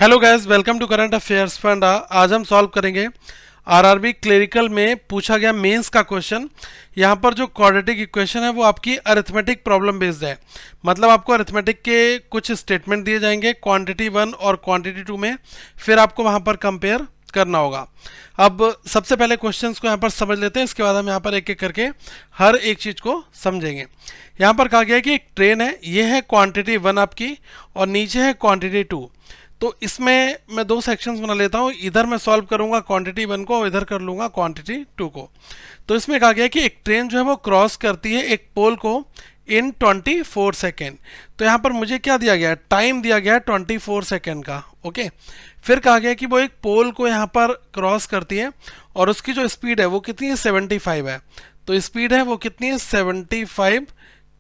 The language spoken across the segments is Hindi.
Hello guys, welcome to current affairs funda. आज हम सॉल्व करेंगे आरआरबी क्लेरिकल में पूछा गया मेंस का क्वेश्चन। यहाँ पर जो क्वाड्रेटिक इक्वेशन है वो आपकी अरिथमेटिक प्रॉब्लम बेस्ड है। मतलब आपको अरिथमेटिक के कुछ स्टेटमेंट दिए जाएंगे क्वांटिटी वन और क्वांटिटी टू में, फिर आपको वहाँ पर कंपेयर करना होगा। अब सबसे पहले क्वेश्चंस को यहाँ पर समझ लेते हैं, इसके बाद हम यहाँ पर एक एक करके हर एक चीज़ को समझेंगे। यहाँ पर कहा गया है कि एक ट्रेन है, ये है क्वांटिटी वन आपकी और नीचे है क्वांटिटी टू। तो इसमें मैं दो सेक्शंस बना लेता हूँ, इधर मैं सॉल्व करूंगा क्वांटिटी वन को और इधर कर लूंगा क्वांटिटी टू को। तो इसमें कहा गया है कि एक ट्रेन जो है वो क्रॉस करती है एक पोल को इन 24 सेकेंड। तो यहाँ पर मुझे क्या दिया गया है, टाइम दिया गया है 24 सेकेंड का। ओके, फिर कहा गया कि वो एक पोल को यहाँ पर क्रॉस करती है और उसकी जो स्पीड है वो कितनी है, 75 है। तो स्पीड है वो कितनी है, 75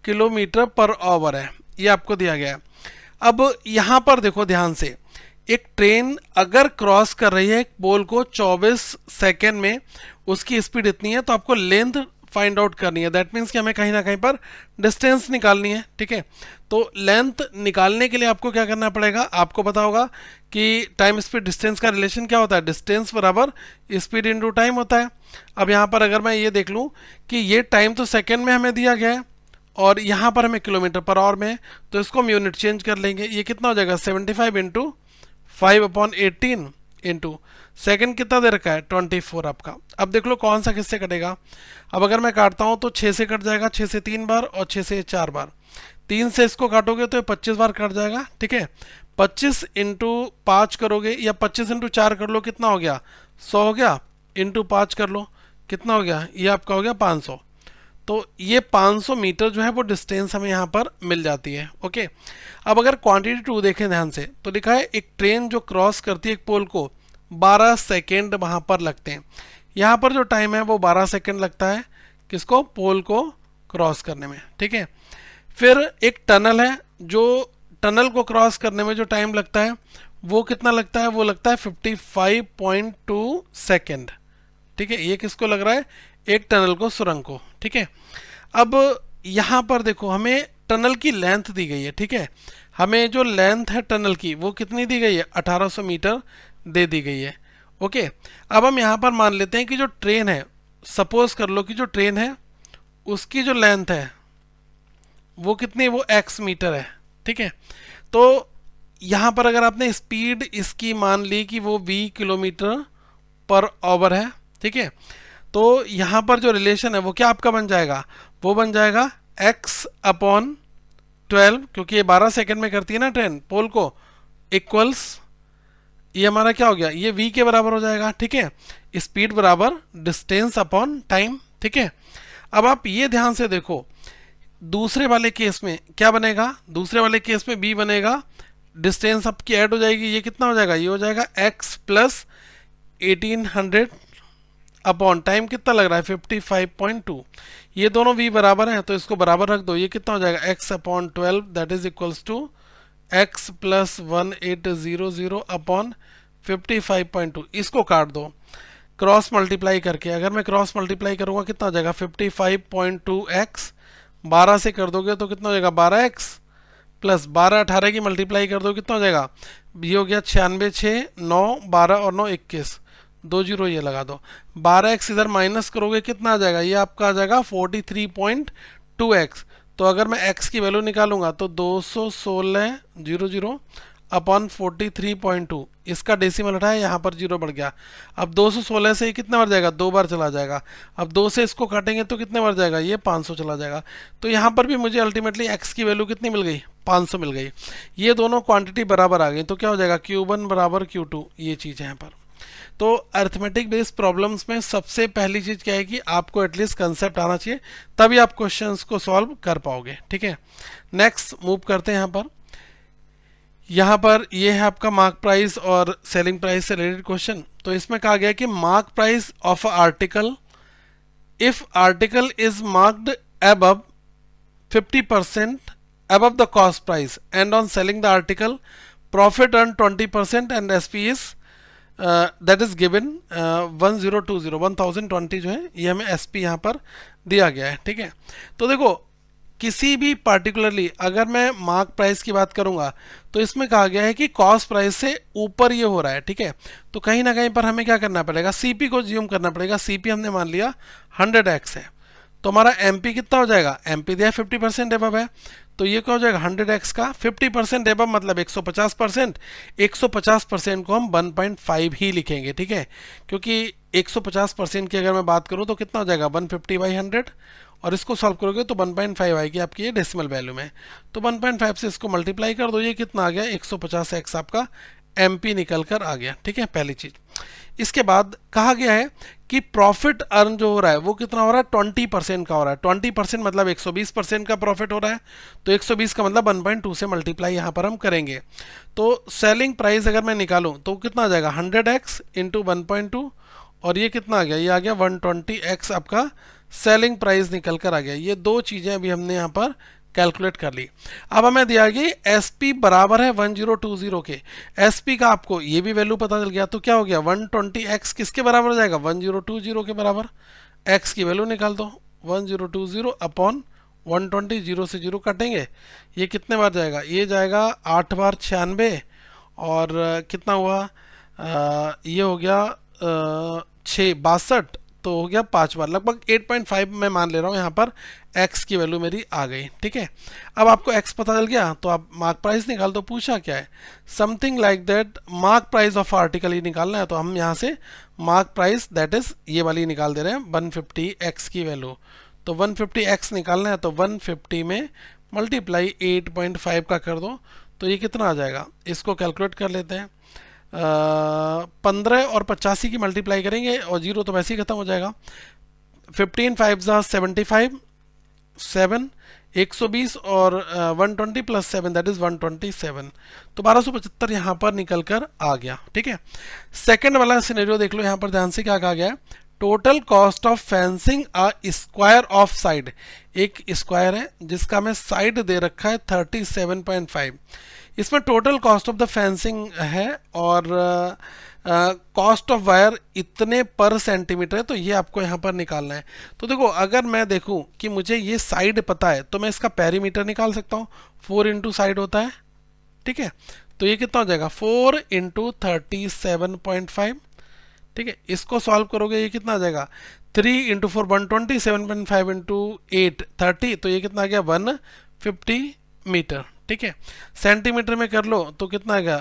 किलोमीटर पर आवर है, ये आपको दिया गया है। अब यहाँ पर देखो ध्यान से, एक ट्रेन अगर क्रॉस कर रही है एक पोल को 24 सेकेंड में, उसकी स्पीड इतनी है, तो आपको लेंथ फाइंड आउट करनी है। दैट मीन्स कि हमें कहीं ना कहीं पर डिस्टेंस निकालनी है। ठीक है, तो लेंथ निकालने के लिए आपको क्या करना पड़ेगा, आपको पता होगा कि टाइम स्पीड डिस्टेंस का रिलेशन क्या होता है, डिस्टेंस बराबर स्पीड इनटू टाइम होता है। अब यहाँ पर अगर मैं ये देख लूँ कि ये टाइम तो सेकेंड में हमें दिया गया है और यहाँ पर हमें किलोमीटर पर आवर में, तो इसको हम यूनिट चेंज कर लेंगे। ये कितना हो जाएगा, 75 इंटू 5/18 इंटू सेकेंड कितना दे रखा है, 24 आपका। अब देख लो कौन सा किससे कटेगा। अब अगर मैं काटता हूँ तो 6 से कट जाएगा, 6 से 3 बार और 6 से 4 बार। 3 से इसको काटोगे तो ये 25 बार कट जाएगा। ठीक है, 25 इंटू 5 करोगे या 25 इंटू 4 कर लो, कितना हो गया, 100 हो गया। इंटू 5 कर लो, कितना हो गया, ये आपका हो गया 500। तो ये 500 मीटर जो है वो डिस्टेंस हमें यहाँ पर मिल जाती है। ओके, अब अगर क्वांटिटी टू देखें ध्यान से, तो लिखा है एक ट्रेन जो क्रॉस करती है एक पोल को 12 सेकेंड वहाँ पर लगते हैं। यहाँ पर जो टाइम है वो 12 सेकेंड लगता है किसको, पोल को क्रॉस करने में। ठीक है, फिर एक टनल है, जो टनल को क्रॉस करने में जो टाइम लगता है वो कितना लगता है, वो लगता है 55.2 सेकेंड। ठीक है, ये किसको लग रहा है, एक टनल को, सुरंग को। ठीक है, अब यहाँ पर देखो हमें टनल की लेंथ दी गई है। ठीक है, हमें जो लेंथ है टनल की वो कितनी दी गई है, 1800 मीटर दे दी गई है। ओके, अब हम यहाँ पर मान लेते हैं कि जो ट्रेन है, सपोज कर लो कि जो ट्रेन है उसकी जो लेंथ है वो कितनी, वो x मीटर है। ठीक है, तो यहाँ पर अगर आपने स्पीड इसकी मान ली कि वो v किलोमीटर पर आवर है। ठीक है, तो यहाँ पर जो रिलेशन है वो क्या आपका बन जाएगा, वो बन जाएगा x/12, क्योंकि ये 12 सेकेंड में करती है ना ट्रेन पोल को, इक्वल्स ये हमारा क्या हो गया, ये v के बराबर हो जाएगा। ठीक है, स्पीड बराबर डिस्टेंस अपॉन टाइम। ठीक है, अब आप ये ध्यान से देखो, दूसरे वाले केस में क्या बनेगा, दूसरे वाले केस में b बनेगा, डिस्टेंस आपकी ऐड हो जाएगी, ये कितना हो जाएगा, ये हो जाएगा x प्लस 1800 अपॉन टाइम कितना लग रहा है, 55.2। ये दोनों v बराबर हैं तो इसको बराबर रख दो, ये कितना हो जाएगा, x/12 that is equals to x plus 1800 upon 55.2। इसको काट दो क्रॉस मल्टीप्लाई करके, अगर मैं क्रॉस मल्टीप्लाई करूंगा कितना हो जाएगा, 55.2x 12 से कर दोगे तो कितना हो जाएगा, 12x प्लस 12 18 की मल्टीप्लाई कर दो कितना हो जाएगा, ये हो गया 96 6 9 12 और 9 21, 2 जीरो ये लगा दो। 12x इधर माइनस करोगे कितना आ जाएगा, ये आपका आ जाएगा 43.2x। तो अगर मैं x की वैल्यू निकालूंगा तो 216 अपॉन 43.2, इसका डेसिमल हटाया, यहाँ पर जीरो बढ़ गया। अब 216 से ये कितने बार जाएगा, 2 बार चला जाएगा। अब 2 से इसको काटेंगे तो कितने बार जाएगा, ये 500 चला जाएगा। तो यहाँ पर भी मुझे अल्टीमेटली x की वैल्यू कितनी मिल गई, 500 मिल गई। ये दोनों क्वांटिटी बराबर आ गई, तो क्या हो जाएगा, Q1 बराबर Q2, ये चीज़ है यहाँ पर। तो अर्थमेटिक बेस्ड प्रॉब्लम्स में सबसे पहली चीज़ क्या है कि आपको एटलीस्ट कंसेप्ट आना चाहिए, तभी आप क्वेश्चंस को सॉल्व कर पाओगे। ठीक है, नेक्स्ट मूव करते हैं। यहाँ पर ये है आपका मार्क प्राइस और सेलिंग प्राइस से रिलेटेड क्वेश्चन। तो इसमें कहा गया कि mark price of article if article is marked above 50% above the cost price and on selling the article profit earned 20% and SP is that is given 1020 1020 जो है, ये हमें SP यहाँ पर दिया गया है। ठीक है, तो देखो किसी भी पार्टिकुलरली अगर मैं मार्क प्राइस की बात करूंगा तो इसमें कहा गया है कि कॉस्ट प्राइस से ऊपर ये हो रहा है, ठीक है। तो कहीं ना कहीं पर हमें क्या करना पड़ेगा, सीपी को ज्यूम करना पड़ेगा। सीपी हमने मान लिया 100x है, तो हमारा एमपी कितना हो जाएगा, एमपी दिया 50% एबव है, तो ये क्या हो जाएगा 100x का 50% एबव मतलब 150%। 150% को हम 1.5 ही लिखेंगे, ठीक है, क्योंकि 150% की अगर मैं बात करूं तो कितना हो जाएगा 150/100, और इसको सॉल्व करोगे तो 1.5 आएगी आपकी ये डेसिमल वैल्यू में। तो 1.5 से इसको मल्टीप्लाई कर दो, ये कितना आ गया 150x आपका एमपी निकल कर आ गया, ठीक है, पहली चीज। इसके बाद कहा गया है कि प्रॉफिट अर्न जो हो रहा है वो कितना हो रहा है 20% का हो रहा है। 20% मतलब 120% का प्रॉफिट हो रहा है, तो 120 का मतलब 1.2 से मल्टीप्लाई यहाँ पर हम करेंगे। तो सेलिंग प्राइस अगर मैं निकालूं तो कितना आ जाएगा 100x इंटू 1.2, और ये कितना आ गया, ये आ गया 120x आपका सेलिंग प्राइस निकल कर आ गया। ये दो चीजें अभी हमने यहाँ पर कैलकुलेट कर ली। अब हमें दिया गया एसपी बराबर है 1020 के, एसपी का आपको ये भी वैल्यू पता चल गया, तो क्या हो गया 120x किसके बराबर हो जाएगा 1020 के बराबर। x की वैल्यू निकाल दो, 1020 अपॉन 120, 0 से 0 काटेंगे, ये कितने बार जाएगा, ये जाएगा 8 बार 96, और कितना हुआ ये हो गया 62, तो हो गया 5 बार, लगभग 8.5 मैं मान ले रहा हूँ यहाँ पर x की वैल्यू मेरी आ गई, ठीक है। अब आपको x पता चल गया तो आप मार्क प्राइस निकाल दो। पूछा क्या है, something like that mark price of article ही निकालना है, तो हम यहाँ से मार्क प्राइस दैट इज ये वाली निकाल दे रहे हैं 150x की वैल्यू। तो 150x निकालना है, तो 150 में मल्टीप्लाई 8.5 का कर दो, तो ये कितना आ जाएगा, इसको कैलकुलेट कर लेते हैं। 15 और 85 की मल्टीप्लाई करेंगे और 0 तो वैसे ही खत्म हो जाएगा। 15 5 75, 7 120 और 120 प्लस 7 दैट इज 127, तो 1275 यहाँ पर निकल कर आ गया, ठीक है। सेकंड वाला सिनेरियो देख लो, यहाँ पर ध्यान से क्या कहा गया है, total cost of fencing a square of side. एक स्क्वायर है जिसका हमें साइड दे रखा है 37.5, इसमें total cost of the fencing है और कॉस्ट ऑफ वायर इतने पर सेंटीमीटर है, तो ये आपको यहाँ पर निकालना है। तो देखो अगर मैं देखूँ कि मुझे ये साइड पता है तो मैं इसका पेरीमीटर निकाल सकता हूँ, 4 इंटू साइड होता है, ठीक है। तो ये कितना हो जाएगा 4 इंटू 37.5, ठीक है। इसको सॉल्व करोगे ये कितना आ जाएगा 3 इंटू 4 127.5 इंटू 8 30, तो ये कितना आ गया 150 मीटर, ठीक है। सेंटीमीटर में कर लो तो कितना आएगा,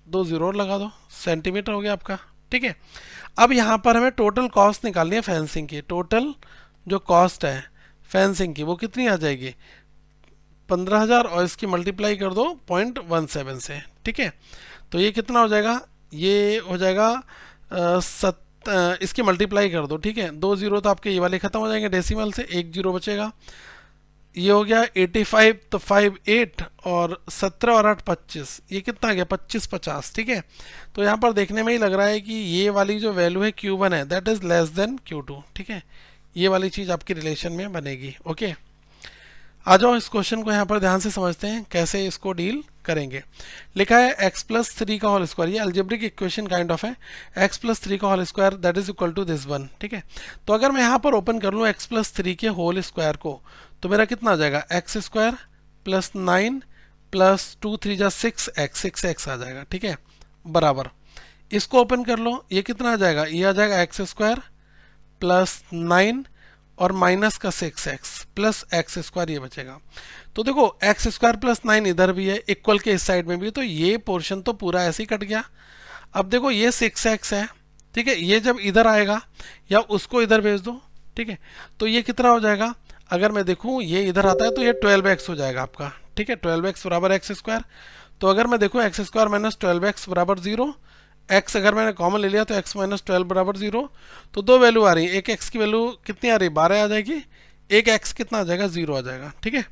2 जीरो और लगा दो, सेंटीमीटर हो गया आपका, ठीक है। अब यहाँ पर हमें टोटल कॉस्ट निकालनी है फेंसिंग की। टोटल जो कॉस्ट है फेंसिंग की वो कितनी आ जाएगी 15,000, और इसकी मल्टीप्लाई कर दो 0.17 से, ठीक है। तो ये कितना हो जाएगा, ये हो जाएगा इसकी मल्टीप्लाई कर दो, ठीक है। 2 जीरो तो आपके ये वाले खत्म हो जाएंगे डेसिमल से, 1 जीरो बचेगा, ये हो गया 85, तो 5 8 और 17 और 8 25, ये कितना आ गया 25 50, ठीक है। तो यहाँ पर देखने में ही लग रहा है कि ये वाली जो वैल्यू है Q1 है that is less than Q2, ठीक है। ये वाली चीज़ आपकी रिलेशन में बनेगी, ओके। आ जाओ इस क्वेश्चन को यहाँ पर ध्यान से समझते हैं कैसे इसको डील करेंगे। लिखा है x+3 का होल स्क्वायर, ये अलजेब्रिक इक्वेशन काइंड ऑफ है, x+3 का whole square that is equal to this one, ठीक है। तो अगर मैं यहाँ पर ओपन कर लूँ x+3 के होल स्क्वायर को, तो मेरा कितना आ जाएगा x स्क्वायर प्लस 9 प्लस 2 3 जा 6x आ जाएगा, ठीक है, बराबर। इसको ओपन कर लो, ये कितना आ जाएगा, ये आ जाएगा x स्क्वायर प्लस 9 और माइनस का 6x प्लस एक्स स्क्वायर, ये बचेगा। तो देखो एक्स स्क्वायर प्लस 9 इधर भी है, इक्वल के इस साइड में भी, तो ये पोर्शन तो पूरा ऐसे ही कट गया। अब देखो ये 6x है, ठीक है, ये जब इधर आएगा या उसको इधर भेज दो, ठीक है, तो ये कितना हो जाएगा, अगर मैं देखूँ ये इधर आता है तो ये 12x हो जाएगा आपका, ठीक है, 12x बराबर एक्स स्क्वायर। तो अगर मैं देखूँ एक्स स्क्वायर माइनस 12x बराबर 0, x अगर मैंने कॉमन ले लिया तो x माइनस 12 बराबर 0, तो दो वैल्यू आ रही है, एक x की वैल्यू कितनी आ रही है 12 आ जाएगी, एक x कितना आ जाएगा 0 आ जाएगा, ठीक है।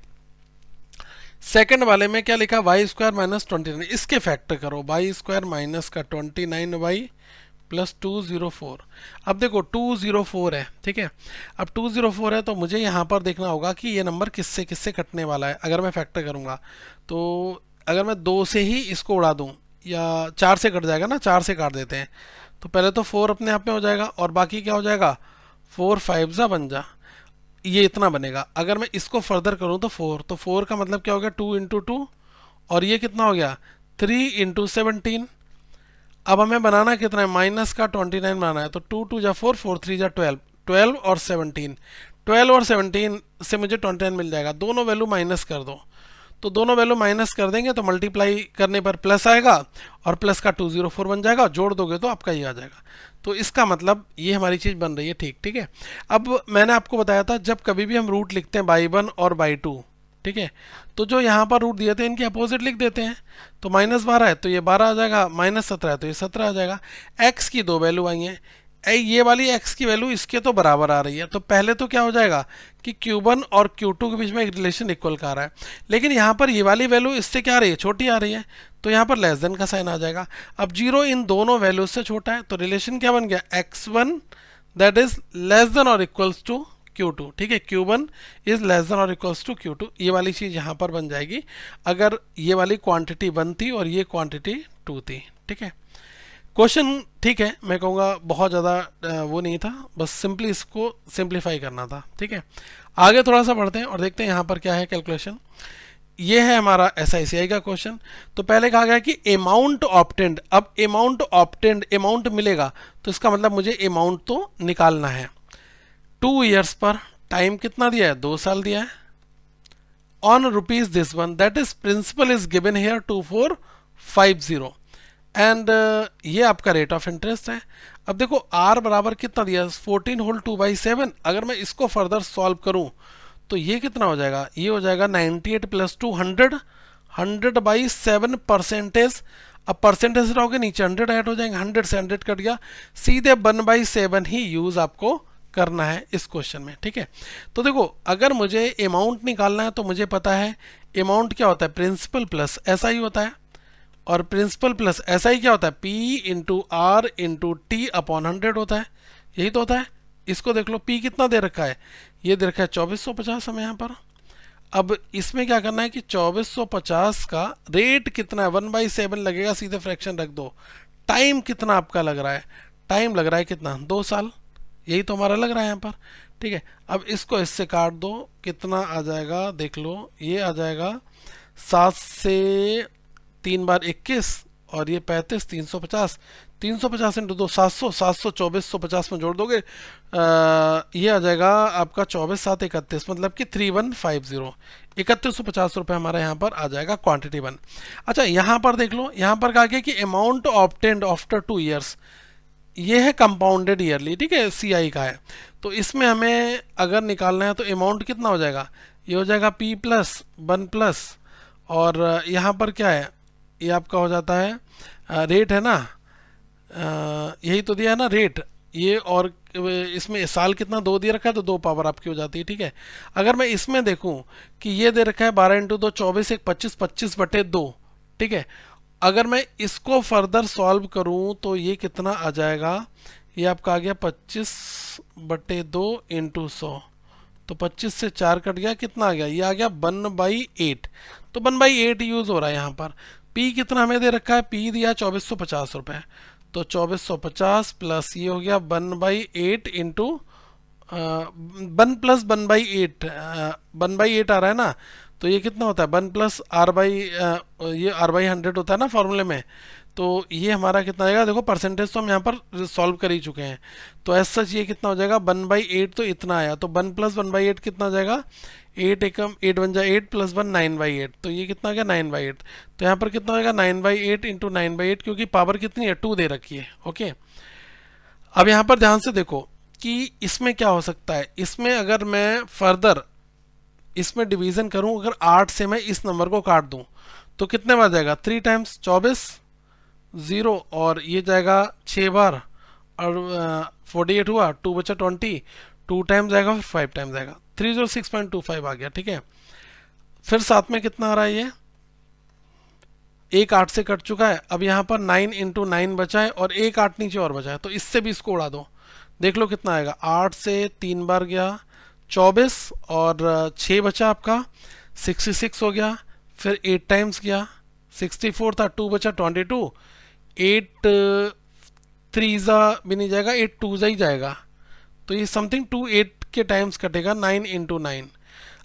सेकंड वाले में क्या लिखा वाई स्क्वायर माइनस 29, इसके फैक्टर करो, वाई स्क्वायर माइनस का 29y प्लस 204। अब देखो 204 है, ठीक है, अब 204 है तो मुझे यहाँ पर देखना होगा कि ये नंबर किससे किससे कटने वाला है। अगर मैं फैक्टर करूँगा तो अगर मैं 2 से ही इसको उड़ा दूँ या 4 से कट जाएगा ना, 4 से काट देते हैं, तो पहले तो 4 अपने आप में हो जाएगा और बाकी क्या हो जाएगा 4 5 जा बन जा, ये इतना बनेगा। अगर मैं इसको फर्दर करूं तो 4, तो 4 का मतलब क्या हो गया 2 इंटू 2, और ये कितना हो गया 3 इंटू 17। अब हमें बनाना कितना है, माइनस का 29 बनाना है, तो 2 2 जा 4, 4 3 जा 12, 12 और 17, 12 और 17 से मुझे 29 मिल जाएगा। दोनों वैल्यू माइनस कर दो, तो दोनों वैल्यू माइनस कर देंगे तो मल्टीप्लाई करने पर प्लस आएगा और प्लस का 204 बन जाएगा, जोड़ दोगे तो आपका ये आ जाएगा। तो इसका मतलब ये हमारी चीज़ बन रही है, ठीक है। अब मैंने आपको बताया था जब कभी भी हम रूट लिखते हैं बाई 1 और बाई 2, ठीक है, तो जो यहाँ पर रूट दिए थे इनके अपोजिट लिख देते हैं। तो -12 है तो ये 12 आ जाएगा, -17 है तो ये 17 आ जाएगा। x की दो वैल्यू आई हैं, ये वाली x की वैल्यू इसके तो बराबर आ रही है, तो पहले तो क्या हो जाएगा कि Q1 और Q2 के बीच में एक रिलेशन इक्वल का आ रहा है, लेकिन यहाँ पर ये वाली वैल्यू इससे क्या आ रही है, छोटी आ रही है, तो यहाँ पर लेस देन का साइन आ जाएगा। अब 0 इन दोनों वैल्यूज से छोटा है, तो रिलेशन क्या बन गया, x1 that is less than और इक्वल्स टू Q2, ठीक है, Q1 इज लेस देन और इक्वल्स टू Q2। ये वाली चीज़ यहाँ पर बन जाएगी अगर ये वाली क्वांटिटी 1 थी और ये क्वांटिटी 2 थी, ठीक है। क्वेश्चन ठीक है, मैं कहूँगा बहुत ज़्यादा वो नहीं था, बस सिंपली इसको सिंप्लीफाई करना था, ठीक है। आगे थोड़ा सा बढ़ते हैं और देखते हैं यहाँ पर क्या है कैलकुलेशन। ये है हमारा SICI का क्वेश्चन। तो पहले कहा गया कि अमाउंट ऑप्टेंड, अब अमाउंट ऑप्टेंड, अमाउंट मिलेगा तो इसका मतलब मुझे अमाउंट तो निकालना है। 2 ईयर्स पर टाइम कितना दिया है, 2 साल दिया है। On rupees this one that is principal is given here 2450 and ये आपका रेट ऑफ इंटरेस्ट है। अब देखो R बराबर कितना दिया, 14 होल 2/7। अगर मैं इसको फर्दर सॉल्व करूं तो ये कितना हो जाएगा, ये हो जाएगा 98 प्लस 2 100, 100/7 परसेंटेज। अब परसेंटेज रहोगे नीचे 100 ऐड हो जाएंगे, 100 से 100 कट गया, सीधे 1/7 ही यूज आपको करना है इस क्वेश्चन में, ठीक है। तो देखो अगर मुझे अमाउंट निकालना है तो मुझे पता है अमाउंट क्या होता है, प्रिंसिपल प्लस SI होता है, और प्रिंसिपल प्लस SI क्या होता है, P into R into T upon 100 होता है, यही तो होता है। इसको देख लो, P कितना दे रखा है, ये दे रखा है 2450 हमें यहाँ पर। अब इसमें क्या करना है कि 2450 का रेट कितना है, 1/7 लगेगा, सीधे फ्रैक्शन रख दो। टाइम कितना आपका लग रहा है, टाइम लग रहा है कितना, 2 साल, यही तो हमारा लग रहा है यहाँ पर, ठीक है। अब इसको इससे काट दो, कितना आ जाएगा देख लो, ये आ जाएगा 7 से 3 बार 21 और ये 35, 350, 350 इंटू 2 700, 700 2450 में जोड़ दोगे ये आ जाएगा आपका 24 7 31, मतलब कि 3150, 3150 रुपये हमारा यहाँ पर आ जाएगा क्वांटिटी 1। अच्छा यहाँ पर देख लो, यहाँ पर कहा गया कि अमाउंट ऑब्टेन्ड आफ्टर 2 ईयर्स, ये है कंपाउंडेड ईयरली, ठीक है, CI का है। तो इसमें हमें अगर निकालना है तो अमाउंट कितना हो जाएगा, ये हो जाएगा P प्लस 1 प्लस, और यहाँ पर क्या है, ये आपका हो जाता है रेट है ना, यही तो दिया है ना रेट, ये, और इसमें साल कितना 2 दिया रखा है तो 2 पावर आपकी हो जाती है, ठीक है। अगर मैं इसमें देखूं कि ये दे रखा है 12 इंटू 2 24 1 25, 25/2, ठीक है। अगर मैं इसको फर्दर सॉल्व करूं तो ये कितना आ जाएगा, ये आपका आ गया 25/2 इंटू 100, तो 25 से 4 कट गया, कितना आ गया, ये आ गया 1/8। तो 1/8 यूज हो रहा है यहाँ पर। P कितना हमें दे रखा है, P दिया 2450 रुपये, तो 2450 प्लस ये हो गया 1/8 इंटू 1 प्लस 1/8, 1/8 आ रहा है ना, तो ये कितना होता है 1 प्लस ये R/100 होता है ना फॉर्मूले में। तो ये हमारा कितना आएगा, देखो परसेंटेज तो हम यहाँ पर सॉल्व कर ही चुके हैं, तो एज सच ये कितना हो जाएगा 1/8, तो इतना आया, तो 1 प्लस 1/8 कितना आ जाएगा, 8 एकम 8 बन जाए, 8 प्लस 1 9/8, तो ये कितना आ गया 9/8। तो यहाँ पर कितना होगा 9/8 इंटू 9/8, क्योंकि पावर कितनी है 2 दे रखी है, ओके। अब यहाँ पर ध्यान से देखो कि इसमें क्या हो सकता है, इसमें अगर मैं फर्दर इसमें डिवीजन करूं, अगर 8 से मैं इस नंबर को काट दूं तो कितने बार जाएगा, 3 टाइम्स 24 0, और ये जाएगा 6 बार, और 48 हुआ, 2 बचा 20, 2 टाइम्स जाएगा, फिर 5 टाइम्स जाएगा, 306.25 आ गया, ठीक है। फिर साथ में कितना आ रहा है, ये एक 8 से कट चुका है। अब यहाँ पर 9 इंटू 9 बचा है और एक 8 नीचे और बचा है, तो इससे भी इसको उड़ा दो, देख लो कितना आएगा, 8 से 3 बार गया 24, और 6 बचा आपका 66 हो गया, फिर 8 टाइम्स गया 64 था, 2 बचा 22, 8 3 भी नहीं जाएगा, 8 2 ही जाएगा, तो ये समथिंग 28 के टाइम्स कटेगा 9 इंटू 9।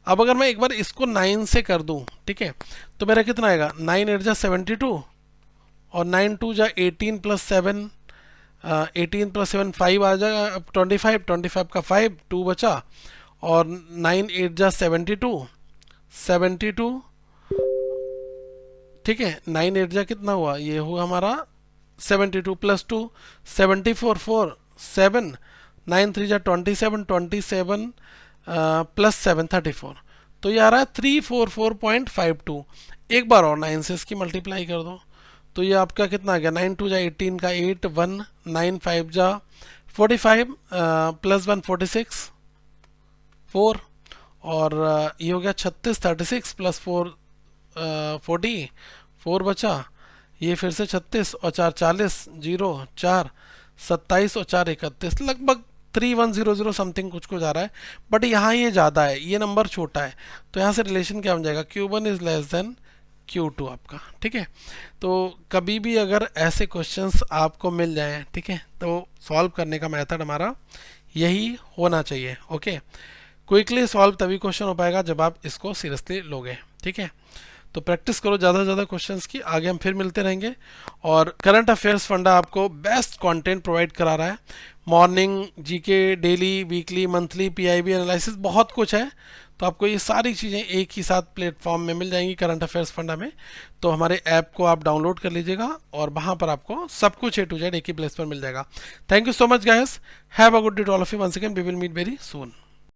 अब अगर मैं एक बार इसको 9 से कर दूं, ठीक है, तो मेरा कितना आएगा, 9 8 जा 72 और 9 2 जा 18 प्लस 7, 18 प्लस 7 5 आ जाएगा, अब 25, 25 का 5 2 बचा, और 9 8 जा 72, 72, ठीक है, 9 8 जा कितना हुआ, ये हुआ हमारा 72 प्लस 2 74 4 7, 9 3 जा 27, 27 प्लस 7 34, तो ये आ रहा है 344.52। एक बार और 9 से इसकी मल्टीप्लाई कर दो, तो ये आपका कितना आ गया, 9 2 जा 18 का 8 1, 9 5 जा 45 प्लस 1 46 4, और ये हो गया 36 36 प्लस 4 40 4 बचा, ये फिर से 36 और 4 40 0 4 27 और 4 31, लगभग 3100 समथिंग कुछ कुछ आ रहा है, बट यहाँ ये ज़्यादा है, ये नंबर छोटा है, तो यहाँ से रिलेशन क्या बन जाएगा, Q1 is less than Q2 आपका, ठीक है। तो कभी भी अगर ऐसे क्वेश्चंस आपको मिल जाएं, ठीक है, तो सॉल्व करने का मेथड हमारा यही होना चाहिए। ओके, क्विकली सॉल्व तभी क्वेश्चन हो पाएगा जब आप इसको सीरियसली लोगे, ठीक है। तो प्रैक्टिस करो ज़्यादा से ज़्यादा क्वेश्चंस की, आगे हम फिर मिलते रहेंगे। और करंट अफेयर्स फंडा आपको बेस्ट कंटेंट प्रोवाइड करा रहा है, morning GK, daily, weekly, monthly, PIB analysis, बहुत कुछ है। तो आपको ये सारी चीज़ें एक ही साथ प्लेटफॉर्म में मिल जाएंगी करंट अफेयर्स फंडा में। तो हमारे ऐप को आप डाउनलोड कर लीजिएगा और वहाँ पर आपको सब कुछ A to Z एक ही प्लेस पर मिल जाएगा। Thank you so much guys, have a good day to all of you, once again we will meet very soon.